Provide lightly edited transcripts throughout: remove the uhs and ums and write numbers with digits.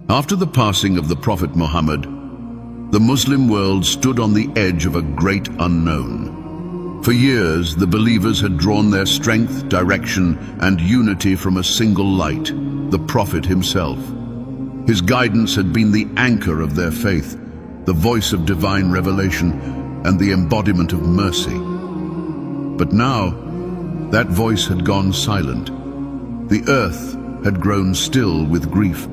After the passing of the Prophet Muhammad, the Muslim world stood on the edge of a great unknown. For years, the believers had drawn their strength, direction, and unity from a single light, the Prophet himself. His guidance had been the anchor of their faith, the voice of divine revelation, and the embodiment of mercy. But now, that voice had gone silent. The earth had grown still with grief,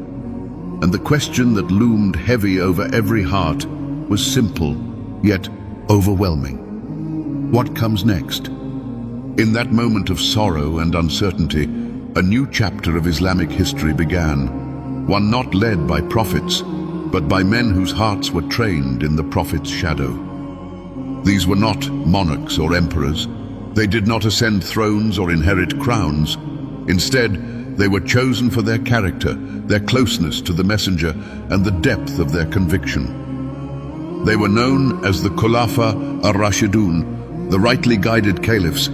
and the question that loomed heavy over every heart was simple, yet overwhelming. What comes next? In that moment of sorrow and uncertainty, a new chapter of Islamic history began, one not led by prophets, but by men whose hearts were trained in the Prophet's shadow. These were not monarchs or emperors. They did not ascend thrones or inherit crowns. Instead, they were chosen for their character, their closeness to the messenger, and the depth of their conviction. They were known as the Caliphs ar-Rashidun, the rightly guided Caliphs,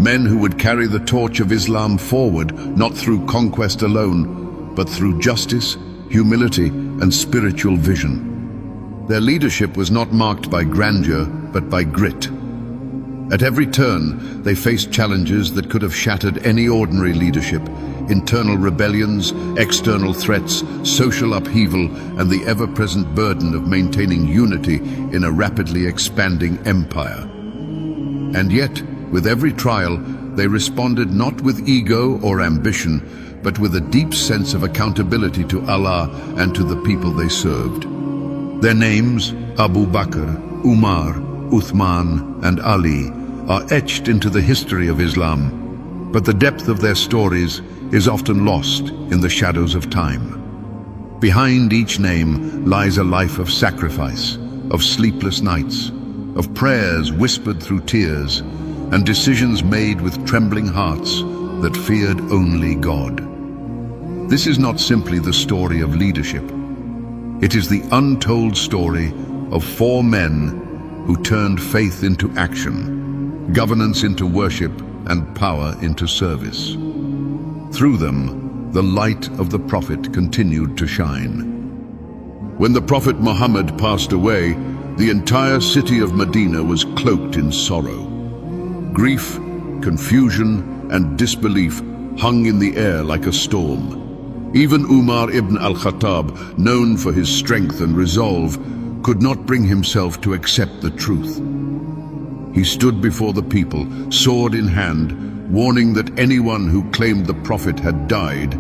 men who would carry the torch of Islam forward, not through conquest alone, but through justice, humility, and spiritual vision. Their leadership was not marked by grandeur, but by grit. At every turn, they faced challenges that could have shattered any ordinary leadership: internal rebellions, external threats, social upheaval, and the ever-present burden of maintaining unity in a rapidly expanding empire. And yet, with every trial, they responded not with ego or ambition, but with a deep sense of accountability to Allah and to the people they served. Their names, Abu Bakr, Umar, Uthman, and Ali, are etched into the history of Islam, but the depth of their stories is often lost in the shadows of time. Behind each name lies a life of sacrifice, of sleepless nights, of prayers whispered through tears, and decisions made with trembling hearts that feared only God. This is not simply the story of leadership. It is the untold story of four men who turned faith into action, governance into worship, and power into service. Through them, the light of the Prophet continued to shine. When the Prophet Muhammad passed away, the entire city of Medina was cloaked in sorrow. Grief, confusion, and disbelief hung in the air like a storm. Even Umar ibn al-Khattab, known for his strength and resolve, could not bring himself to accept the truth. He stood before the people, sword in hand, warning that anyone who claimed the Prophet had died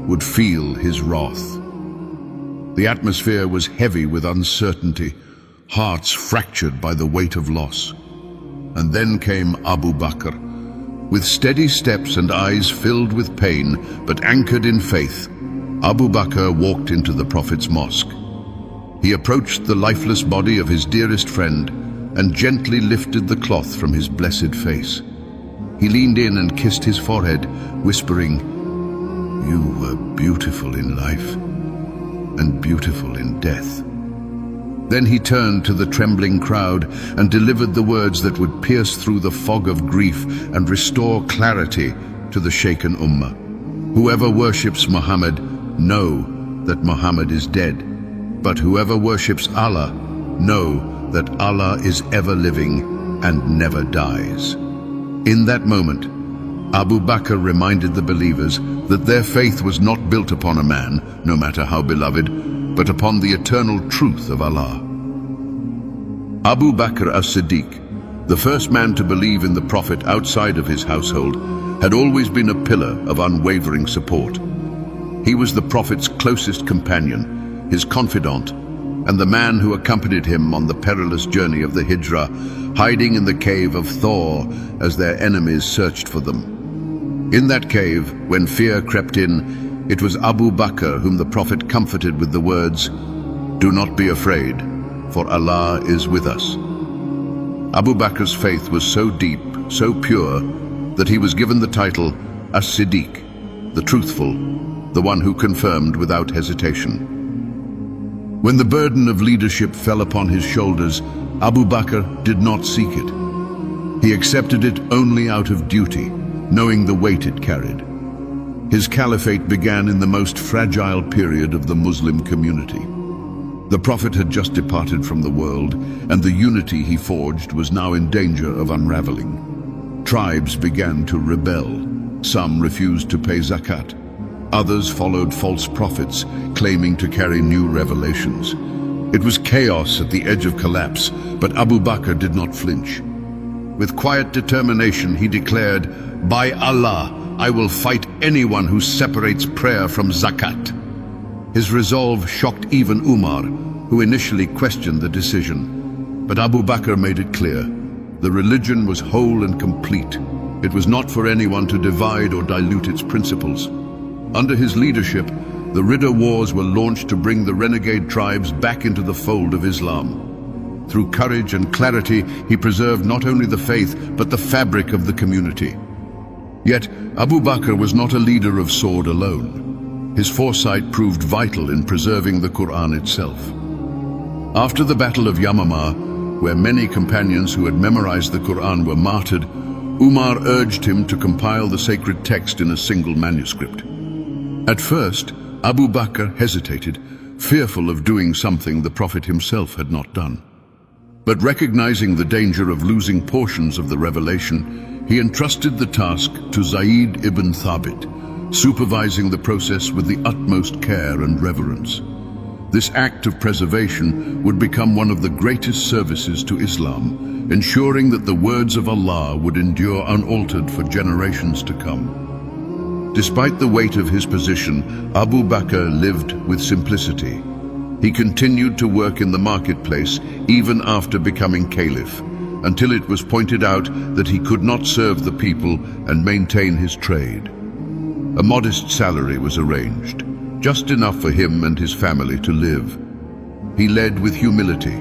would feel his wrath. The atmosphere was heavy with uncertainty, hearts fractured by the weight of loss. And then came Abu Bakr. With steady steps and eyes filled with pain, but anchored in faith, Abu Bakr walked into the Prophet's mosque. He approached the lifeless body of his dearest friend and gently lifted the cloth from his blessed face. He leaned in and kissed his forehead, whispering, "You were beautiful in life and beautiful in death." Then he turned to the trembling crowd and delivered the words that would pierce through the fog of grief and restore clarity to the shaken ummah. "Whoever worships Muhammad, know that Muhammad is dead. But whoever worships Allah, know that Allah is ever living and never dies." In that moment, Abu Bakr reminded the believers that their faith was not built upon a man, no matter how beloved, but upon the eternal truth of Allah. Abu Bakr as-Siddiq, the first man to believe in the Prophet outside of his household, had always been a pillar of unwavering support. He was the Prophet's closest companion, his confidant, and the man who accompanied him on the perilous journey of the Hijrah, hiding in the cave of Thor as their enemies searched for them. In that cave, when fear crept in, it was Abu Bakr whom the Prophet comforted with the words, "Do not be afraid, for Allah is with us." Abu Bakr's faith was so deep, so pure, that he was given the title As-Siddiq, the truthful, the one who confirmed without hesitation. When the burden of leadership fell upon his shoulders, Abu Bakr did not seek it. He accepted it only out of duty, knowing the weight it carried. His caliphate began in the most fragile period of the Muslim community. The Prophet had just departed from the world, and the unity he forged was now in danger of unraveling. Tribes began to rebel. Some refused to pay zakat. Others followed false prophets, claiming to carry new revelations. It was chaos at the edge of collapse, but Abu Bakr did not flinch. With quiet determination, he declared, "By Allah, I will fight anyone who separates prayer from zakat." His resolve shocked even Umar, who initially questioned the decision. But Abu Bakr made it clear, the religion was whole and complete. It was not for anyone to divide or dilute its principles. Under his leadership, the Ridda Wars were launched to bring the renegade tribes back into the fold of Islam. Through courage and clarity, he preserved not only the faith, but the fabric of the community. Yet, Abu Bakr was not a leader of sword alone. His foresight proved vital in preserving the Quran itself. After the Battle of Yamamah, where many companions who had memorized the Quran were martyred, Umar urged him to compile the sacred text in a single manuscript. At first, Abu Bakr hesitated, fearful of doing something the Prophet himself had not done. But recognizing the danger of losing portions of the revelation, he entrusted the task to Zayd ibn Thabit, supervising the process with the utmost care and reverence. This act of preservation would become one of the greatest services to Islam, ensuring that the words of Allah would endure unaltered for generations to come. Despite the weight of his position, Abu Bakr lived with simplicity. He continued to work in the marketplace even after becoming Caliph, until it was pointed out that he could not serve the people and maintain his trade. A modest salary was arranged, just enough for him and his family to live. He led with humility,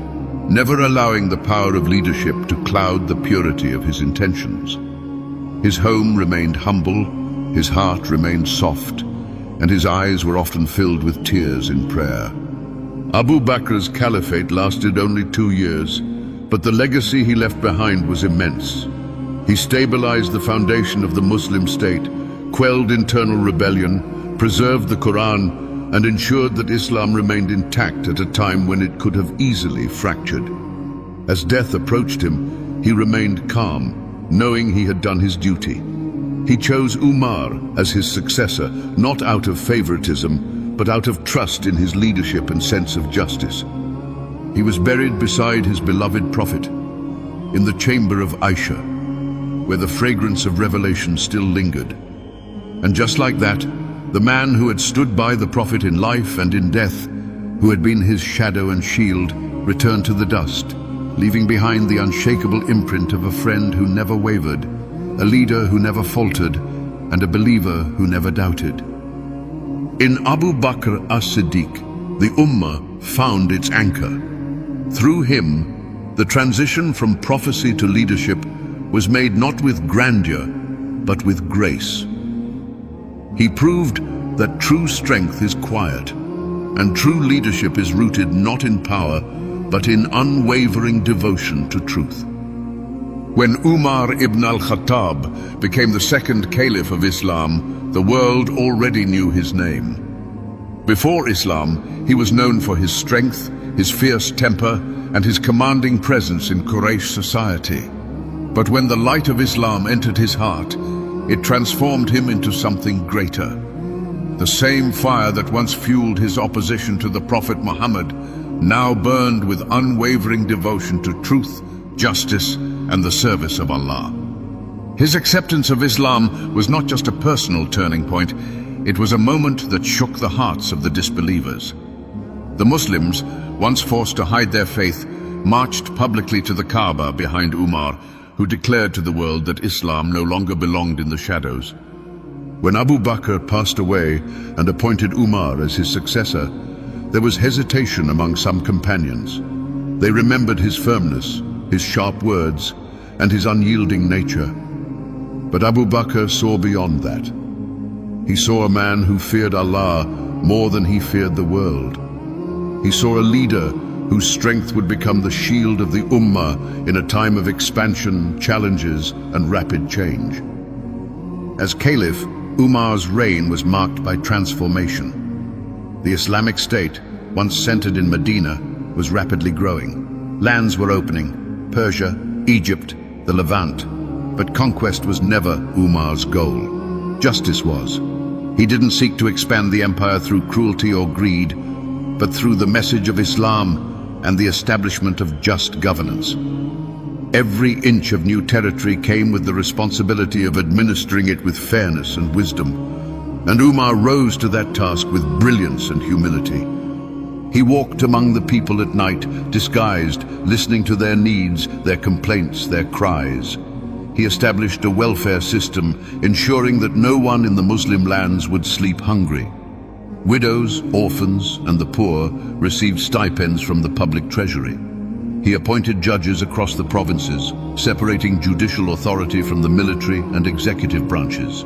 never allowing the power of leadership to cloud the purity of his intentions. His home remained humble, his heart remained soft, and his eyes were often filled with tears in prayer. Abu Bakr's caliphate lasted only 2 years, but the legacy he left behind was immense. He stabilized the foundation of the Muslim state, quelled internal rebellion, preserved the Quran, and ensured that Islam remained intact at a time when it could have easily fractured. As death approached him, he remained calm, knowing he had done his duty. He chose Umar as his successor, not out of favoritism, but out of trust in his leadership and sense of justice. He was buried beside his beloved Prophet, in the chamber of Aisha, where the fragrance of revelation still lingered. And just like that, the man who had stood by the Prophet in life and in death, who had been his shadow and shield, returned to the dust, leaving behind the unshakable imprint of a friend who never wavered, a leader who never faltered, and a believer who never doubted. In Abu Bakr as-Siddiq, the Ummah found its anchor. Through him, the transition from prophecy to leadership was made not with grandeur, but with grace. He proved that true strength is quiet, and true leadership is rooted not in power, but in unwavering devotion to truth. When Umar ibn al-Khattab became the second Caliph of Islam, the world already knew his name. Before Islam, he was known for his strength, his fierce temper, and his commanding presence in Quraysh society. But when the light of Islam entered his heart, it transformed him into something greater. The same fire that once fueled his opposition to the Prophet Muhammad now burned with unwavering devotion to truth, justice, and the service of Allah. His acceptance of Islam was not just a personal turning point, it was a moment that shook the hearts of the disbelievers. The Muslims, once forced to hide their faith, marched publicly to the Kaaba behind Umar, who declared to the world that Islam no longer belonged in the shadows. When Abu Bakr passed away and appointed Umar as his successor, there was hesitation among some companions. They remembered his firmness, his sharp words, and his unyielding nature. But Abu Bakr saw beyond that. He saw a man who feared Allah more than he feared the world. He saw a leader whose strength would become the shield of the Ummah in a time of expansion, challenges, and rapid change. As Caliph, Umar's reign was marked by transformation. The Islamic State, once centered in Medina, was rapidly growing. Lands were opening: Persia, Egypt, the Levant. But conquest was never Umar's goal. Justice was. He didn't seek to expand the empire through cruelty or greed, but through the message of Islam and the establishment of just governance. Every inch of new territory came with the responsibility of administering it with fairness and wisdom, and Umar rose to that task with brilliance and humility. He walked among the people at night, disguised, listening to their needs, their complaints, their cries. He established a welfare system, ensuring that no one in the Muslim lands would sleep hungry. Widows, orphans, and the poor received stipends from the public treasury. He appointed judges across the provinces, separating judicial authority from the military and executive branches.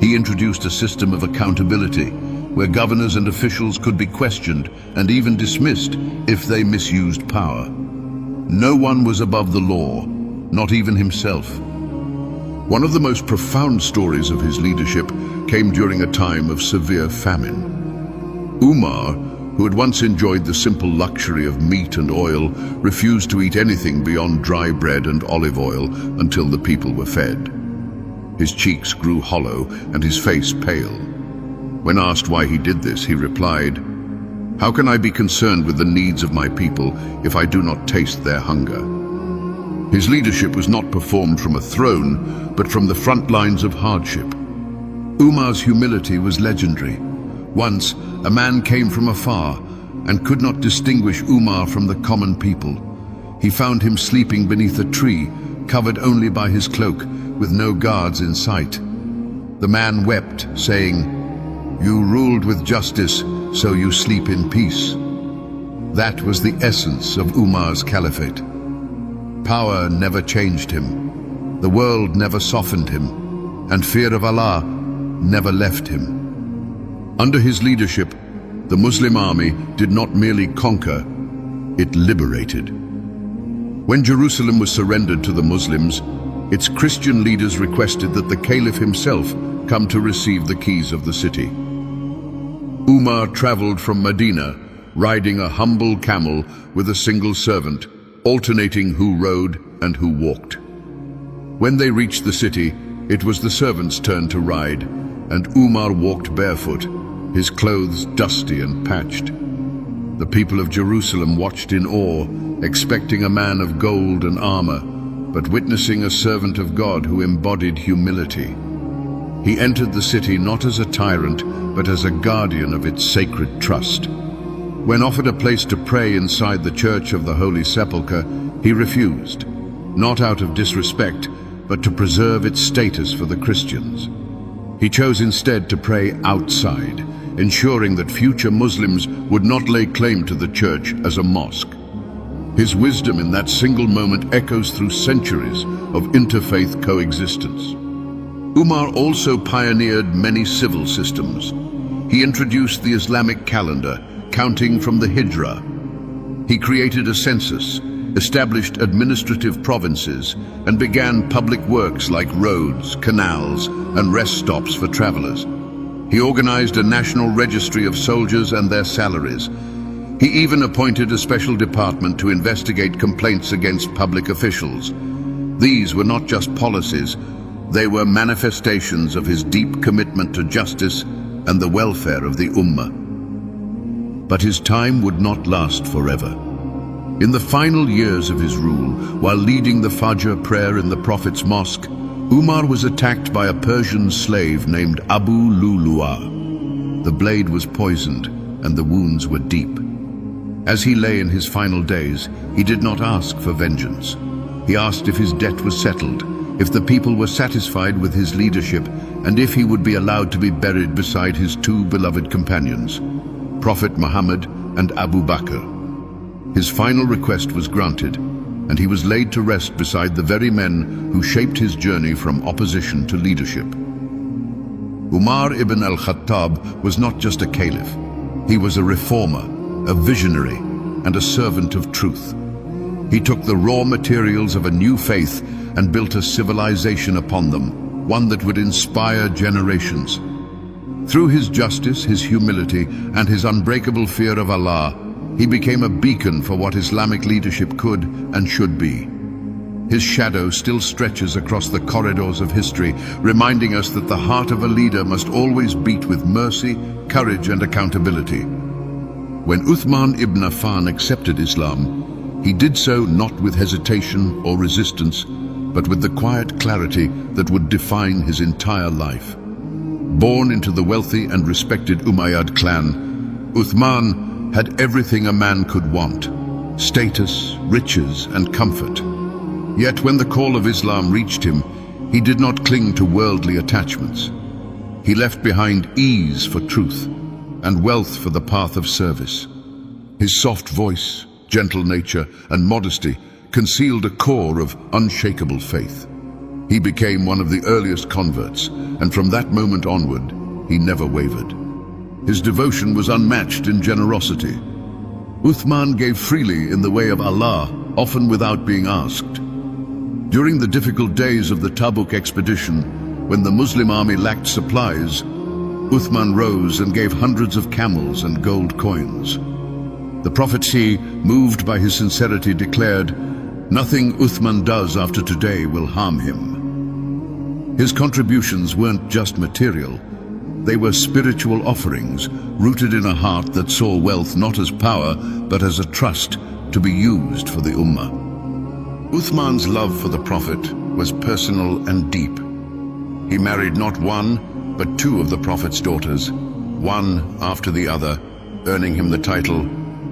He introduced a system of accountability, where governors and officials could be questioned and even dismissed if they misused power. No one was above the law, not even himself. One of the most profound stories of his leadership came during a time of severe famine. Umar, who had once enjoyed the simple luxury of meat and oil, refused to eat anything beyond dry bread and olive oil until the people were fed. His cheeks grew hollow and his face pale. When asked why he did this, he replied, "How can I be concerned with the needs of my people if I do not taste their hunger?" His leadership was not performed from a throne, but from the front lines of hardship. Umar's humility was legendary. Once, a man came from afar and could not distinguish Umar from the common people. He found him sleeping beneath a tree, covered only by his cloak, with no guards in sight. The man wept, saying, "You ruled with justice, so you sleep in peace." That was the essence of Umar's caliphate. Power never changed him, the world never softened him, and fear of Allah never left him. Under his leadership, the Muslim army did not merely conquer, it liberated. When Jerusalem was surrendered to the Muslims, its Christian leaders requested that the Caliph himself come to receive the keys of the city. Umar traveled from Medina, riding a humble camel with a single servant, alternating who rode and who walked. When they reached the city, it was the servant's turn to ride, and Umar walked barefoot, his clothes dusty and patched. The people of Jerusalem watched in awe, expecting a man of gold and armor, but witnessing a servant of God who embodied humility. He entered the city not as a tyrant, but as a guardian of its sacred trust. When offered a place to pray inside the Church of the Holy Sepulchre, he refused, not out of disrespect, but to preserve its status for the Christians. He chose instead to pray outside, ensuring that future Muslims would not lay claim to the church as a mosque. His wisdom in that single moment echoes through centuries of interfaith coexistence. Umar also pioneered many civil systems. He introduced the Islamic calendar, counting from the Hijrah. He created a census, established administrative provinces, and began public works like roads, canals, and rest stops for travelers. He organized a national registry of soldiers and their salaries. He even appointed a special department to investigate complaints against public officials. These were not just policies, they were manifestations of his deep commitment to justice and the welfare of the Ummah. But his time would not last forever. In the final years of his rule, while leading the Fajr prayer in the Prophet's mosque, Umar was attacked by a Persian slave named Abu Lu'lu'a. The blade was poisoned and the wounds were deep. As he lay in his final days, he did not ask for vengeance. He asked if his debt was settled, if the people were satisfied with his leadership, and if he would be allowed to be buried beside his two beloved companions, Prophet Muhammad and Abu Bakr. His final request was granted, and he was laid to rest beside the very men who shaped his journey from opposition to leadership. Umar ibn al-Khattab was not just a caliph. He was a reformer, a visionary, and a servant of truth. He took the raw materials of a new faith and built a civilization upon them, one that would inspire generations. Through his justice, his humility, and his unbreakable fear of Allah, he became a beacon for what Islamic leadership could and should be. His shadow still stretches across the corridors of history, reminding us that the heart of a leader must always beat with mercy, courage, and accountability. When Uthman ibn Affan accepted Islam, he did so not with hesitation or resistance, but with the quiet clarity that would define his entire life. Born into the wealthy and respected Umayyad clan, Uthman had everything a man could want: status, riches, and comfort. Yet when the call of Islam reached him, he did not cling to worldly attachments. He left behind ease for truth and wealth for the path of service. His soft voice, gentle nature, and modesty concealed a core of unshakable faith. He became one of the earliest converts, and from that moment onward, he never wavered. His devotion was unmatched in generosity. Uthman gave freely in the way of Allah, often without being asked. During the difficult days of the Tabuk expedition, when the Muslim army lacked supplies, Uthman rose and gave hundreds of camels and gold coins. The Prophet, moved by his sincerity, declared, "Nothing Uthman does after today will harm him." His contributions weren't just material. They were spiritual offerings, rooted in a heart that saw wealth not as power, but as a trust to be used for the Ummah. Uthman's love for the Prophet was personal and deep. He married not one, but two of the Prophet's daughters, one after the other, earning him the title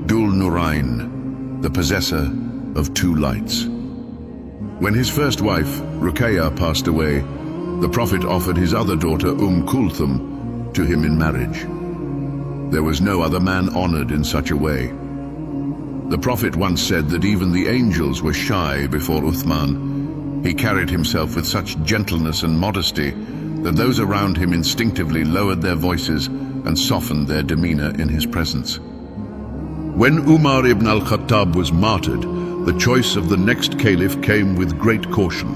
Dul Nurayn, the possessor of two lights. When his first wife, Ruqayya, passed away, the Prophet offered his other daughter, Kulthum, to him in marriage. There was no other man honored in such a way. The Prophet once said that even the angels were shy before Uthman. He carried himself with such gentleness and modesty that those around him instinctively lowered their voices and softened their demeanor in his presence. When Umar ibn al-Khattab was martyred, the choice of the next caliph came with great caution.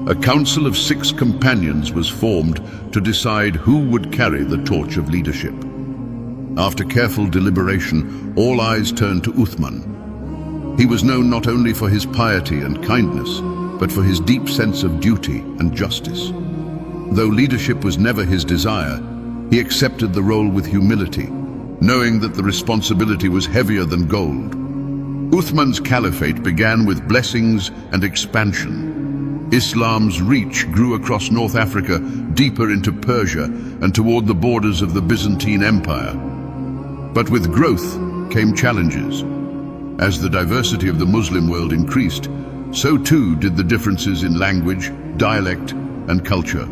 A council of 6 companions was formed to decide who would carry the torch of leadership. After careful deliberation, all eyes turned to Uthman. He was known not only for his piety and kindness, but for his deep sense of duty and justice. Though leadership was never his desire, he accepted the role with humility, knowing that the responsibility was heavier than gold. Uthman's caliphate began with blessings and expansion. Islam's reach grew across North Africa, deeper into Persia, and toward the borders of the Byzantine Empire. But with growth came challenges. As the diversity of the Muslim world increased, so too did the differences in language, dialect, and culture.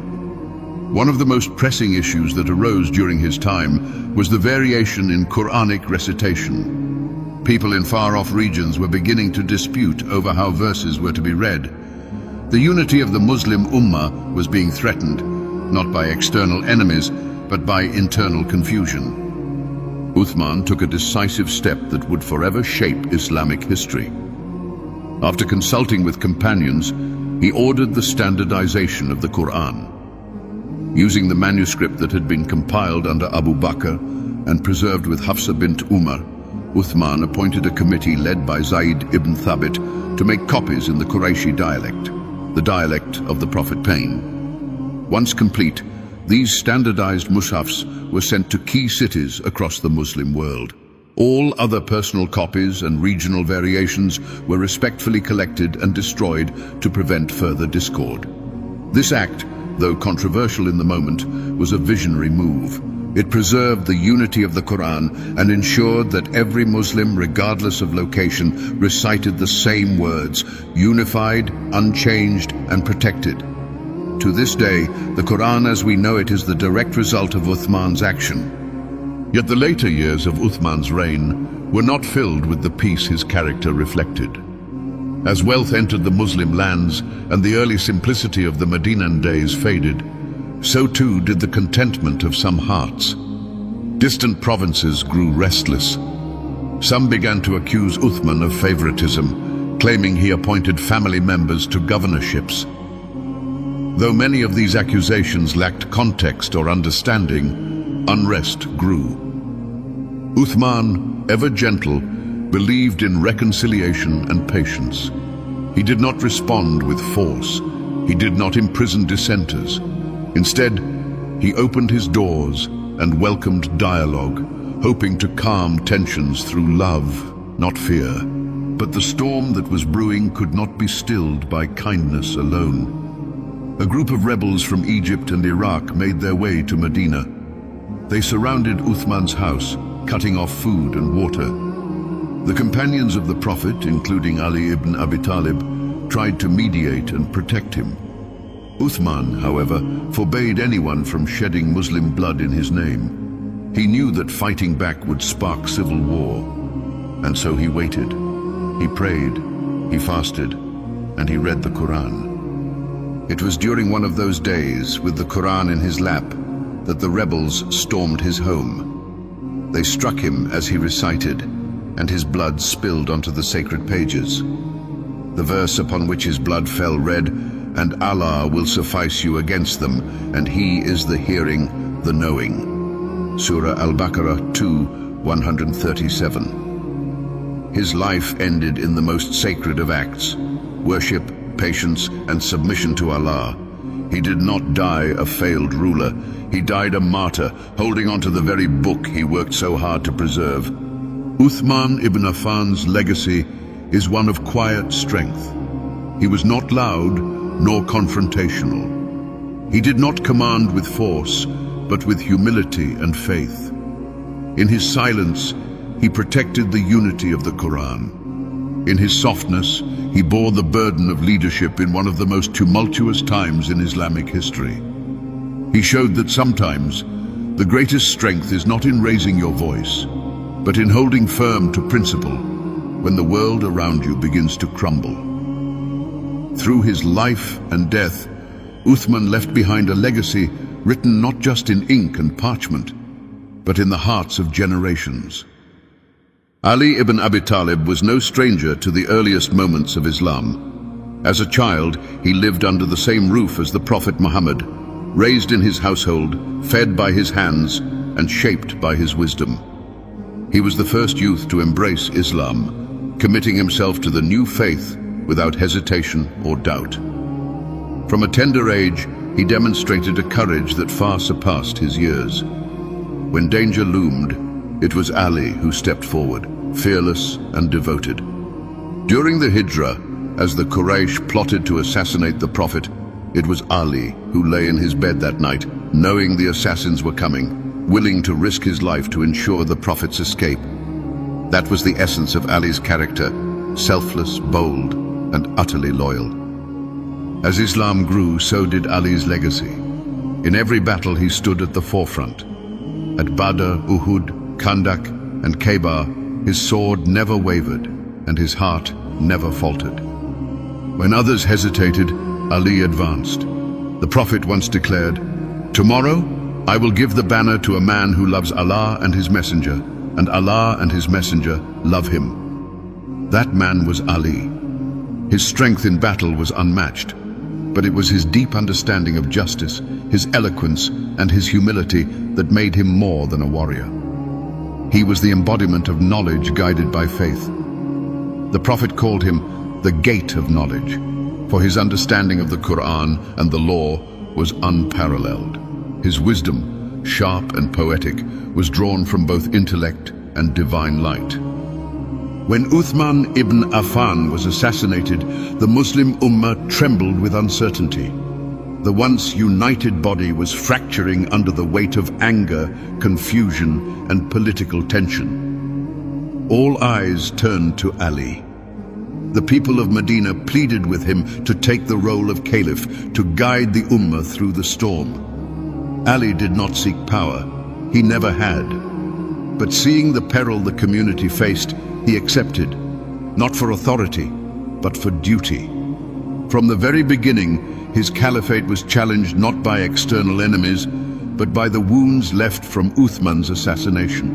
One of the most pressing issues that arose during his time was the variation in Quranic recitation. People in far-off regions were beginning to dispute over how verses were to be read. The unity of the Muslim Ummah was being threatened, not by external enemies, but by internal confusion. Uthman took a decisive step that would forever shape Islamic history. After consulting with companions, he ordered the standardization of the Quran. Using the manuscript that had been compiled under Abu Bakr and preserved with Hafsa bint Umar, Uthman appointed a committee led by Zayd ibn Thabit to make copies in the Qurayshi dialect, the dialect of the Prophet Pain. Once complete, these standardized mushafs were sent to key cities across the Muslim world. All other personal copies and regional variations were respectfully collected and destroyed to prevent further discord. This act, though controversial in the moment, was a visionary move. It preserved the unity of the Quran and ensured that every Muslim, regardless of location, recited the same words, unified, unchanged, and protected. To this day, the Quran as we know it is the direct result of Uthman's action. Yet the later years of Uthman's reign were not filled with the peace his character reflected. As wealth entered the Muslim lands and the early simplicity of the Medinan days faded, so too did the contentment of some hearts. Distant provinces grew restless. Some began to accuse Uthman of favoritism, claiming he appointed family members to governorships. Though many of these accusations lacked context or understanding, unrest grew. Uthman, ever gentle, believed in reconciliation and patience. He did not respond with force. He did not imprison dissenters. Instead, he opened his doors and welcomed dialogue, hoping to calm tensions through love, not fear. But the storm that was brewing could not be stilled by kindness alone. A group of rebels from Egypt and Iraq made their way to Medina. They surrounded Uthman's house, cutting off food and water. The companions of the Prophet, including Ali ibn Abi Talib, tried to mediate and protect him. Uthman, however, forbade anyone from shedding Muslim blood in his name. He knew that fighting back would spark civil war, and so he waited. He prayed, he fasted, and he read the Quran. It was during one of those days, with the Quran in his lap, that the rebels stormed his home. They struck him as he recited, and his blood spilled onto the sacred pages. The verse upon which his blood fell read, "And Allah will suffice you against them, and He is the hearing, the knowing." Surah Al-Baqarah 2:137. His life ended in the most sacred of acts: worship, patience, and submission to Allah. He did not die a failed ruler. He died a martyr, holding on to the very book he worked so hard to preserve. Uthman ibn Affan's legacy is one of quiet strength. He was not loud nor confrontational. He did not command with force, but with humility and faith. In his silence, he protected the unity of the Quran. In his softness, he bore the burden of leadership in one of the most tumultuous times in Islamic history. He showed that sometimes the greatest strength is not in raising your voice, but in holding firm to principle when the world around you begins to crumble. Through his life and death, Uthman left behind a legacy written not just in ink and parchment, but in the hearts of generations. Ali ibn Abi Talib was no stranger to the earliest moments of Islam. As a child, he lived under the same roof as the Prophet Muhammad, raised in his household, fed by his hands, and shaped by his wisdom. He was the first youth to embrace Islam, committing himself to the new faith without hesitation or doubt. From a tender age, he demonstrated a courage that far surpassed his years. When danger loomed, it was Ali who stepped forward, fearless and devoted. During the Hijrah, as the Quraysh plotted to assassinate the Prophet, it was Ali who lay in his bed that night, knowing the assassins were coming, willing to risk his life to ensure the Prophet's escape. That was the essence of Ali's character, selfless, bold, and utterly loyal. As Islam grew, so did Ali's legacy. In every battle he stood at the forefront. At Badr, Uhud, Khandak, and Khaybar, his sword never wavered, and his heart never faltered. When others hesitated, Ali advanced. The Prophet once declared, "Tomorrow, I will give the banner to a man who loves Allah and His Messenger, and Allah and His Messenger love him." That man was Ali. His strength in battle was unmatched, but it was his deep understanding of justice, his eloquence, and his humility that made him more than a warrior. He was the embodiment of knowledge guided by faith. The Prophet called him the gate of knowledge, for his understanding of the Quran and the law was unparalleled. His wisdom, sharp and poetic, was drawn from both intellect and divine light. When Uthman ibn Affan was assassinated, the Muslim Ummah trembled with uncertainty. The once united body was fracturing under the weight of anger, confusion, and political tension. All eyes turned to Ali. The people of Medina pleaded with him to take the role of Caliph, to guide the Ummah through the storm. Ali did not seek power. He never had. But seeing the peril the community faced, he accepted, not for authority, but for duty. From the very beginning, his caliphate was challenged not by external enemies, but by the wounds left from Uthman's assassination.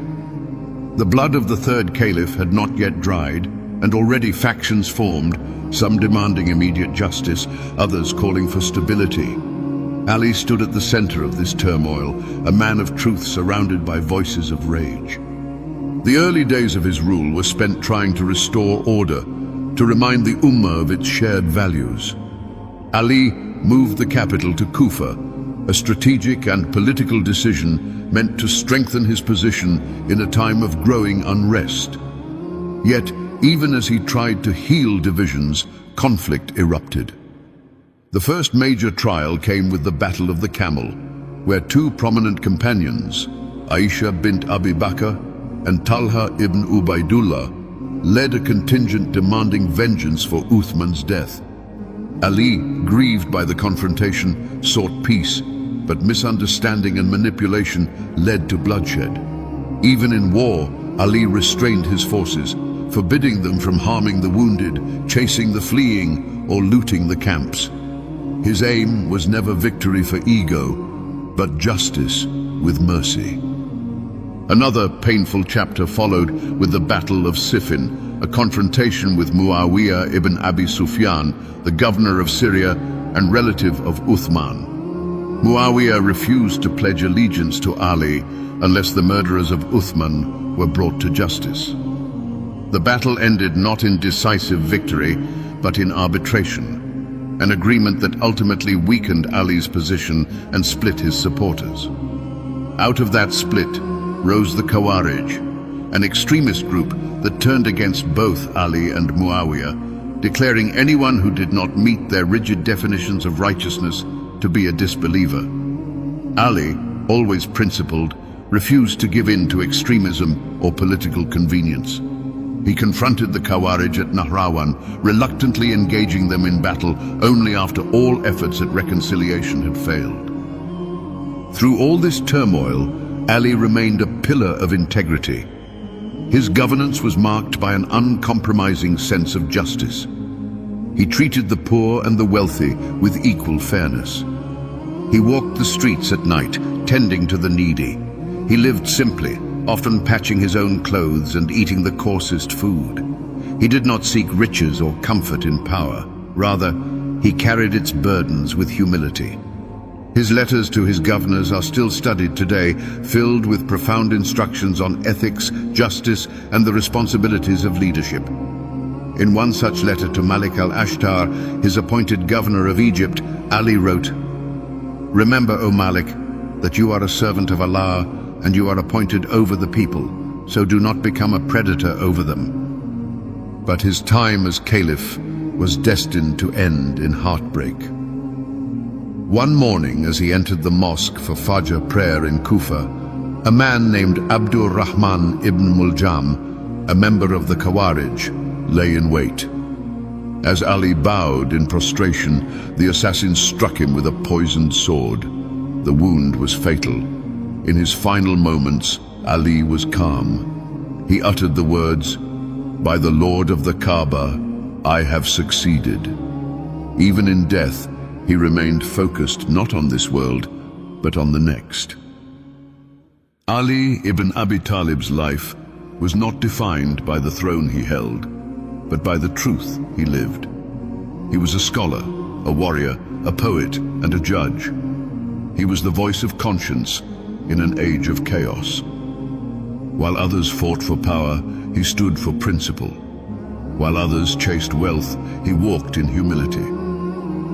The blood of the third caliph had not yet dried, and already factions formed, some demanding immediate justice, others calling for stability. Ali stood at the center of this turmoil, a man of truth surrounded by voices of rage. The early days of his rule were spent trying to restore order, to remind the Ummah of its shared values. Ali moved the capital to Kufa, a strategic and political decision meant to strengthen his position in a time of growing unrest. Yet, even as he tried to heal divisions, conflict erupted. The first major trial came with the Battle of the Camel, where two prominent companions, Aisha bint Abi Bakr and Talha ibn Ubaidullah, led a contingent demanding vengeance for Uthman's death. Ali, grieved by the confrontation, sought peace, but misunderstanding and manipulation led to bloodshed. Even in war, Ali restrained his forces, forbidding them from harming the wounded, chasing the fleeing, or looting the camps. His aim was never victory for ego, but justice with mercy. Another painful chapter followed with the Battle of Siffin, a confrontation with Muawiyah ibn Abi Sufyan, the governor of Syria and relative of Uthman. Muawiyah refused to pledge allegiance to Ali unless the murderers of Uthman were brought to justice. The battle ended not in decisive victory, but in arbitration, an agreement that ultimately weakened Ali's position and split his supporters. Out of that split rose the Khawarij, an extremist group that turned against both Ali and Muawiyah, declaring anyone who did not meet their rigid definitions of righteousness to be a disbeliever. Ali, always principled, refused to give in to extremism or political convenience. He confronted the Khawarij at Nahrawan, reluctantly engaging them in battle only after all efforts at reconciliation had failed. Through all this turmoil, Ali remained a pillar of integrity. His governance was marked by an uncompromising sense of justice. He treated the poor and the wealthy with equal fairness. He walked the streets at night, tending to the needy. He lived simply, often patching his own clothes and eating the coarsest food. He did not seek riches or comfort in power. Rather, he carried its burdens with humility. His letters to his governors are still studied today, filled with profound instructions on ethics, justice, and the responsibilities of leadership. In one such letter to Malik al-Ashtar, his appointed governor of Egypt, Ali wrote, "Remember, O Malik, that you are a servant of Allah and you are appointed over the people, so do not become a predator over them." But his time as Caliph was destined to end in heartbreak. One morning, as he entered the mosque for Fajr prayer in Kufa, a man named Abdur Rahman ibn Muljam, a member of the Khawarij, lay in wait. As Ali bowed in prostration, the assassin struck him with a poisoned sword. The wound was fatal. In his final moments, Ali was calm. He uttered the words, "By the Lord of the Kaaba, I have succeeded." Even in death, he remained focused not on this world, but on the next. Ali ibn Abi Talib's life was not defined by the throne he held, but by the truth he lived. He was a scholar, a warrior, a poet, and a judge. He was the voice of conscience in an age of chaos. While others fought for power, he stood for principle. While others chased wealth, he walked in humility.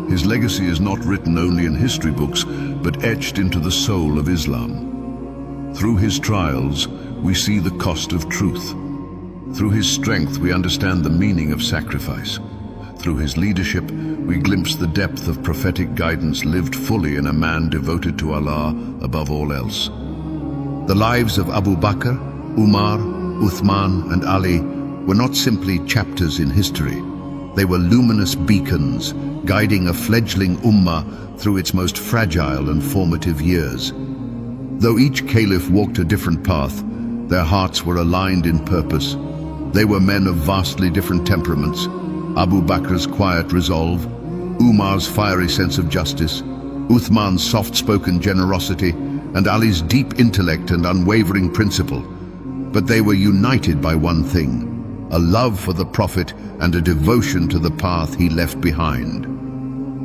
His legacy is not written only in history books, but etched into the soul of Islam. Through his trials, we see the cost of truth. Through his strength, we understand the meaning of sacrifice. Through his leadership, we glimpse the depth of prophetic guidance lived fully in a man devoted to Allah above all else. The lives of Abu Bakr, Umar, Uthman, and Ali were not simply chapters in history. They were luminous beacons, guiding a fledgling ummah through its most fragile and formative years. Though each caliph walked a different path, their hearts were aligned in purpose. They were men of vastly different temperaments. Abu Bakr's quiet resolve, Umar's fiery sense of justice, Uthman's soft-spoken generosity, and Ali's deep intellect and unwavering principle. But they were united by one thing: a love for the Prophet and a devotion to the path he left behind.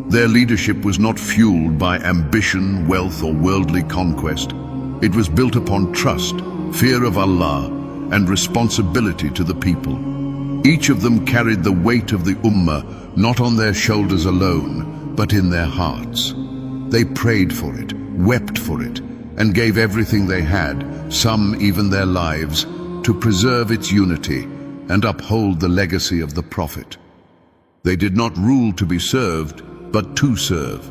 Their leadership was not fueled by ambition, wealth, or worldly conquest. It was built upon trust, fear of Allah, and responsibility to the people. Each of them carried the weight of the Ummah not on their shoulders alone, but in their hearts. They prayed for it, wept for it, and gave everything they had, some even their lives, to preserve its unity and uphold the legacy of the Prophet. They did not rule to be served, but to serve.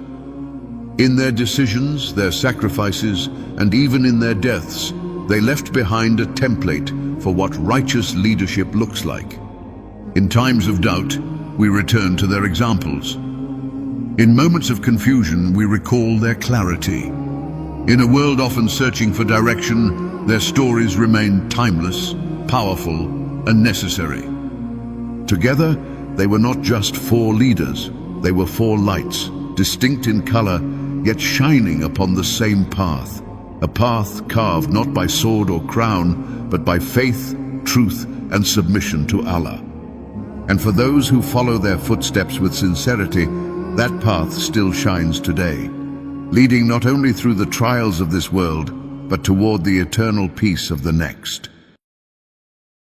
In their decisions, their sacrifices, and even in their deaths, they left behind a template for what righteous leadership looks like. In times of doubt, we return to their examples. In moments of confusion, we recall their clarity. In a world often searching for direction, their stories remain timeless, powerful, and necessary. Together, they were not just four leaders, they were four lights, distinct in color, yet shining upon the same path. A path carved not by sword or crown, but by faith, truth, and submission to Allah. And for those who follow their footsteps with sincerity, that path still shines today, leading not only through the trials of this world, but toward the eternal peace of the next.